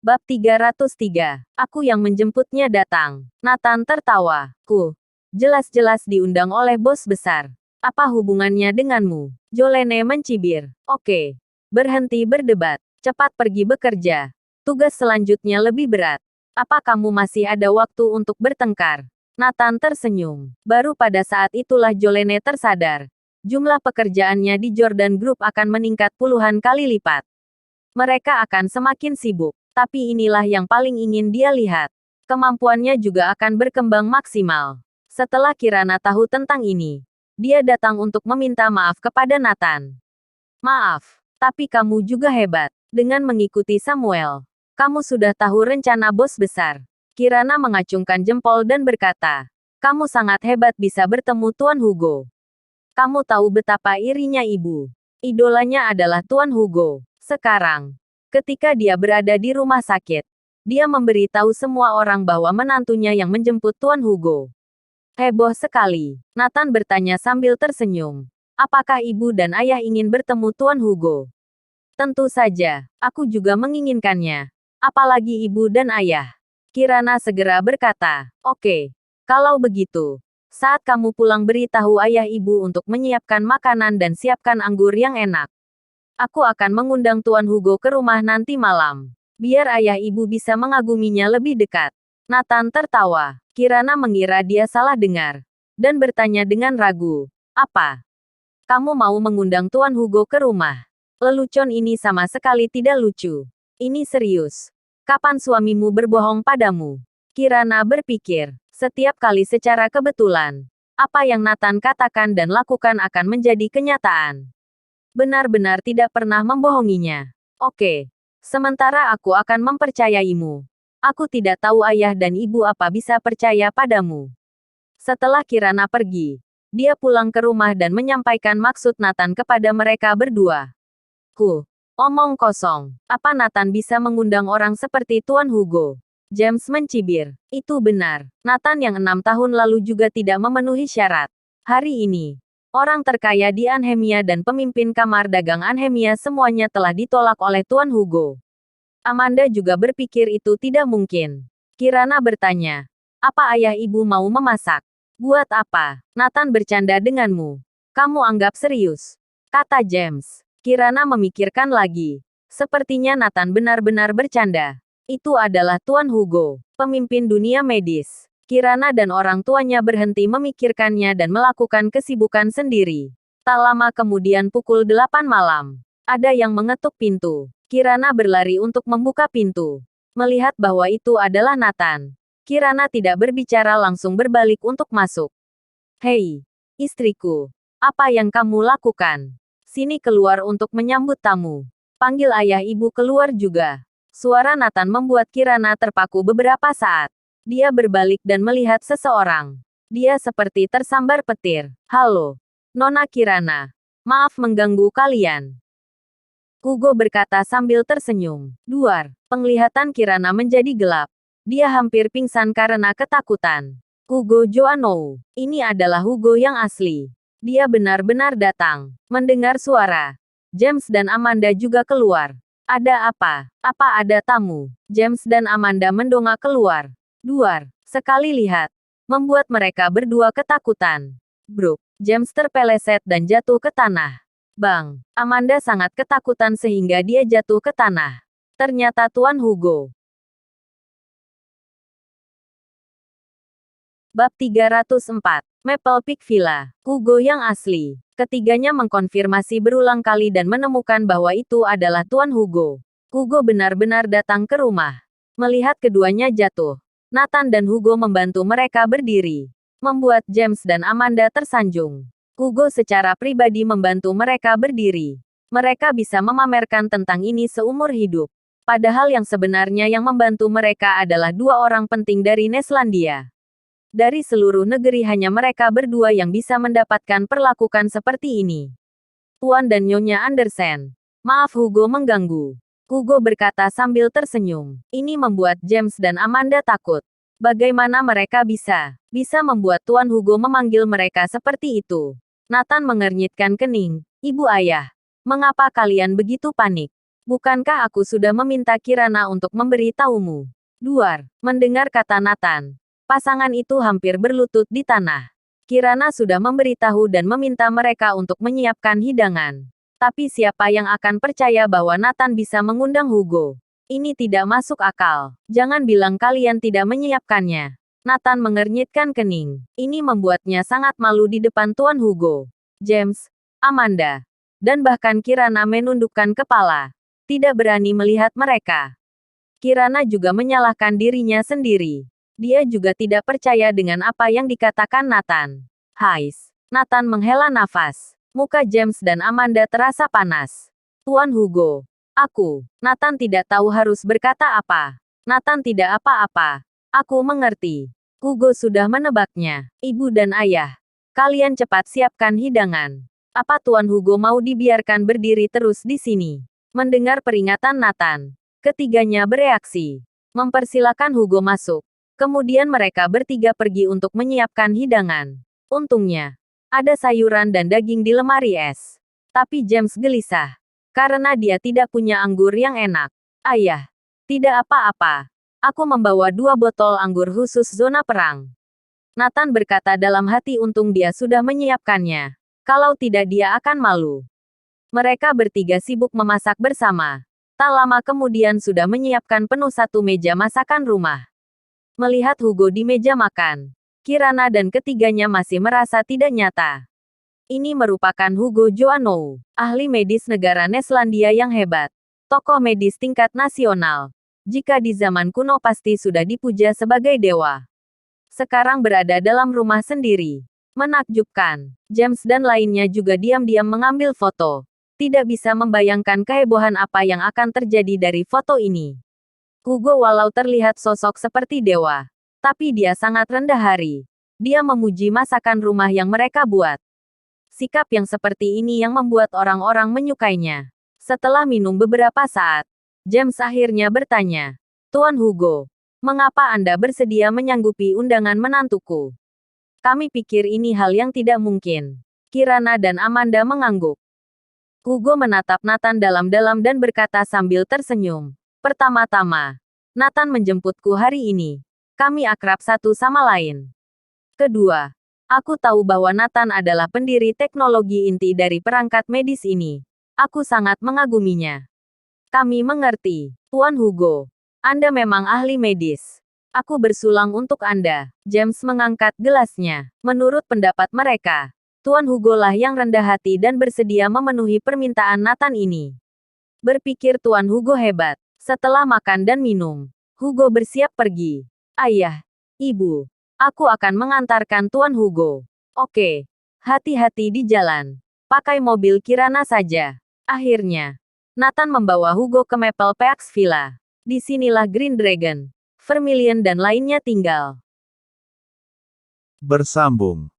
Bab 303. Aku yang menjemputnya datang. Nathan tertawa. Jelas-jelas diundang oleh bos besar. Apa hubungannya denganmu? Jolene mencibir. Oke. Berhenti berdebat. Cepat pergi bekerja. Tugas selanjutnya lebih berat. Apa kamu masih ada waktu untuk bertengkar? Nathan tersenyum. Baru pada saat itulah Jolene tersadar. Jumlah pekerjaannya di Jordan Group akan meningkat puluhan kali lipat. Mereka akan semakin sibuk. Tapi inilah yang paling ingin dia lihat. Kemampuannya juga akan berkembang maksimal. Setelah Kirana tahu tentang ini, dia datang untuk meminta maaf kepada Nathan. Maaf, tapi kamu juga hebat. Dengan mengikuti Samuel, kamu sudah tahu rencana bos besar. Kirana mengacungkan jempol dan berkata, kamu sangat hebat bisa bertemu Tuan Hugo. Kamu tahu betapa irinya ibu. Idolanya adalah Tuan Hugo. Sekarang, ketika dia berada di rumah sakit, dia memberitahu semua orang bahwa menantunya yang menjemput Tuan Hugo. Heboh sekali. Nathan bertanya sambil tersenyum. Apakah ibu dan ayah ingin bertemu Tuan Hugo? Tentu saja, aku juga menginginkannya. Apalagi ibu dan ayah. Kirana segera berkata, oke. Kalau begitu, saat kamu pulang beritahu ayah ibu untuk menyiapkan makanan dan siapkan anggur yang enak. Aku akan mengundang Tuan Hugo ke rumah nanti malam. Biar ayah ibu bisa mengaguminya lebih dekat. Nathan tertawa. Kirana mengira dia salah dengar. Dan bertanya dengan ragu. Apa? Kamu mau mengundang Tuan Hugo ke rumah? Lelucon ini sama sekali tidak lucu. Ini serius. Kapan suamimu berbohong padamu? Kirana berpikir. Setiap kali secara kebetulan. Apa yang Nathan katakan dan lakukan akan menjadi kenyataan. Benar-benar tidak pernah membohonginya. Oke. Sementara aku akan mempercayaimu. Aku tidak tahu ayah dan ibu apa bisa percaya padamu. Setelah Kirana pergi, dia pulang ke rumah dan menyampaikan maksud Nathan kepada mereka berdua. Omong kosong. Apa Nathan bisa mengundang orang seperti Tuan Hugo? James mencibir. Itu benar. Nathan yang 6 tahun lalu juga tidak memenuhi syarat. Hari ini, orang terkaya di Anhemia dan pemimpin kamar dagang Anhemia semuanya telah ditolak oleh Tuan Hugo. Amanda juga berpikir itu tidak mungkin. Kirana bertanya, apa ayah ibu mau memasak? Buat apa? Nathan bercanda denganmu. Kamu anggap serius? Kata James. Kirana memikirkan lagi. Sepertinya Nathan benar-benar bercanda. Itu adalah Tuan Hugo, pemimpin dunia medis. Kirana dan orang tuanya berhenti memikirkannya dan melakukan kesibukan sendiri. Tak lama kemudian pukul 8 malam. Ada yang mengetuk pintu. Kirana berlari untuk membuka pintu. Melihat bahwa itu adalah Nathan. Kirana tidak berbicara langsung berbalik untuk masuk. Hei, istriku. Apa yang kamu lakukan? Sini keluar untuk menyambut tamu. Panggil ayah ibu keluar juga. Suara Nathan membuat Kirana terpaku beberapa saat. Dia berbalik dan melihat seseorang. Dia seperti tersambar petir. Halo, Nona Kirana. Maaf mengganggu kalian. Hugo berkata sambil tersenyum. Duar, penglihatan Kirana menjadi gelap. Dia hampir pingsan karena ketakutan. Hugo Joannou. Ini adalah Hugo yang asli. Dia benar-benar datang. Mendengar suara. James dan Amanda juga keluar. Ada apa? Apa ada tamu? James dan Amanda mendongak keluar. Duar, sekali lihat. Membuat mereka berdua ketakutan. Bruk, James terpeleset dan jatuh ke tanah. Bang, Amanda sangat ketakutan sehingga dia jatuh ke tanah. Ternyata Tuan Hugo. Bab 304. Maple Peak Villa. Hugo yang asli. Ketiganya mengkonfirmasi berulang kali dan menemukan bahwa itu adalah Tuan Hugo. Hugo benar-benar datang ke rumah. Melihat keduanya jatuh, Nathan dan Hugo membantu mereka berdiri. Membuat James dan Amanda tersanjung. Hugo secara pribadi membantu mereka berdiri. Mereka bisa memamerkan tentang ini seumur hidup. Padahal yang sebenarnya yang membantu mereka adalah 2 orang penting dari Neslandia. Dari seluruh negeri hanya mereka berdua yang bisa mendapatkan perlakukan seperti ini. Tuan dan Nyonya Andersen. Maaf Hugo mengganggu. Hugo berkata sambil tersenyum. Ini membuat James dan Amanda takut. Bagaimana mereka bisa membuat Tuan Hugo memanggil mereka seperti itu? Nathan mengernyitkan kening. Ibu ayah. Mengapa kalian begitu panik? Bukankah aku sudah meminta Kirana untuk memberitahumu? Duar. Mendengar kata Nathan, pasangan itu hampir berlutut di tanah. Kirana sudah memberitahu dan meminta mereka untuk menyiapkan hidangan. Tapi siapa yang akan percaya bahwa Nathan bisa mengundang Hugo? Ini tidak masuk akal. Jangan bilang kalian tidak menyiapkannya. Nathan mengernyitkan kening. Ini membuatnya sangat malu di depan Tuan Hugo, James, Amanda, dan bahkan Kirana menundukkan kepala. Tidak berani melihat mereka. Kirana juga menyalahkan dirinya sendiri. Dia juga tidak percaya dengan apa yang dikatakan Nathan. Hais. Nathan menghela nafas. Muka James dan Amanda terasa panas. Tuan Hugo. Aku. Nathan tidak tahu harus berkata apa. Nathan tidak apa-apa. Aku mengerti. Hugo sudah menebaknya. Ibu dan ayah. Kalian cepat siapkan hidangan. Apa Tuan Hugo mau dibiarkan berdiri terus di sini? Mendengar peringatan Nathan, ketiganya bereaksi. Mempersilakan Hugo masuk. Kemudian mereka bertiga pergi untuk menyiapkan hidangan. Untungnya, ada sayuran dan daging di lemari es. Tapi James gelisah. Karena dia tidak punya anggur yang enak. Ayah, tidak apa-apa. Aku membawa 2 botol anggur khusus zona perang. Nathan berkata dalam hati untung dia sudah menyiapkannya. Kalau tidak dia akan malu. Mereka bertiga sibuk memasak bersama. Tak lama kemudian sudah menyiapkan penuh 1 meja masakan rumah. Melihat Hugo di meja makan, Kirana dan ketiganya masih merasa tidak nyata. Ini merupakan Hugo Joanou, ahli medis negara Neslandia yang hebat. Tokoh medis tingkat nasional. Jika di zaman kuno pasti sudah dipuja sebagai dewa. Sekarang berada dalam rumah sendiri. Menakjubkan. James dan lainnya juga diam-diam mengambil foto. Tidak bisa membayangkan kehebohan apa yang akan terjadi dari foto ini. Hugo walau terlihat sosok seperti dewa, tapi dia sangat rendah hari. Dia memuji masakan rumah yang mereka buat. Sikap yang seperti ini yang membuat orang-orang menyukainya. Setelah minum beberapa saat, James akhirnya bertanya, Tuan Hugo, mengapa Anda bersedia menyanggupi undangan menantuku? Kami pikir ini hal yang tidak mungkin. Kirana dan Amanda mengangguk. Hugo menatap Nathan dalam-dalam dan berkata sambil tersenyum. Pertama-tama, Nathan menjemputku hari ini. Kami akrab satu sama lain. Kedua, aku tahu bahwa Nathan adalah pendiri teknologi inti dari perangkat medis ini. Aku sangat mengaguminya. Kami mengerti, Tuan Hugo. Anda memang ahli medis. Aku bersulang untuk Anda. James mengangkat gelasnya. Menurut pendapat mereka, Tuan Hugo lah yang rendah hati dan bersedia memenuhi permintaan Nathan ini. Berpikir Tuan Hugo hebat. Setelah makan dan minum, Hugo bersiap pergi. Ayah, Ibu, aku akan mengantarkan Tuan Hugo. Oke, hati-hati di jalan. Pakai mobil Kirana saja. Akhirnya, Nathan membawa Hugo ke Maple Peaks Villa. Disinilah Green Dragon, Vermilion dan lainnya tinggal. Bersambung.